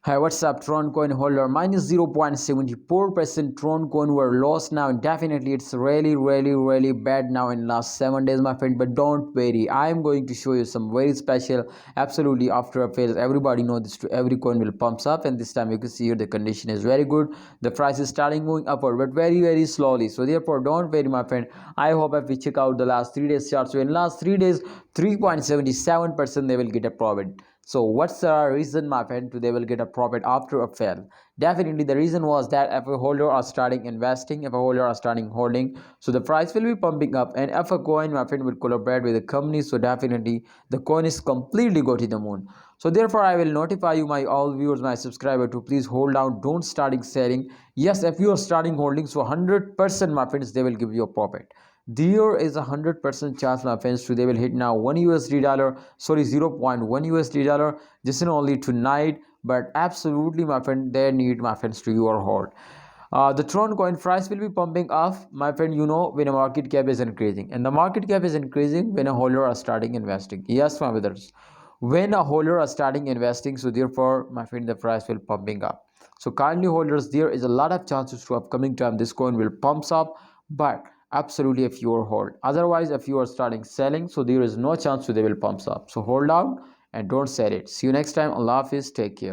Hi, what's up, Tron coin holder? Minus 0.74% Tron coin were lost now, and definitely it's really bad now in last 7 days, my friend. But don't worry, I am going to show you some very special, absolutely after a phase. Everybody know this. Every coin will pumps up, and this time you can see here the condition is very good. The price is starting moving upward, but very slowly. So therefore, don't worry, my friend. I hope if we check out the last 3 days chart, so in last 3 days, 3.77% they will get a profit. So what's the reason, my friend, they will get a profit after a fail? Definitely the reason was that if a holder are starting investing, if a holder are starting holding, so the price will be pumping up. And if a coin, my friend, will collaborate with a company, so definitely the coin is completely go to the moon. So therefore I will notify you, my all viewers, my subscriber, to please hold down, don't starting selling. Yes, if you are starting holding, so 100%, my friends, they will give you a profit. There is 100% chance, my friends, they will hit now $1 dollar, sorry, 0.1 dollar, this is only tonight. But absolutely, my friend, they need, my friends, to your hold. The Tron coin price will be pumping off, my friend, when a market cap is increasing. And the market cap is increasing when a holder are starting investing. Yes, my brothers, when a holder are starting investing, so therefore, my friend, the price will pumping up. So kindly holders, there is a lot of chances to upcoming time this coin will pumps up. But absolutely, if you are hold, otherwise if you are starting selling, so there is no chance to they will pumps up. So hold on and don't sell it. See you next time. Allah Hafiz, take care.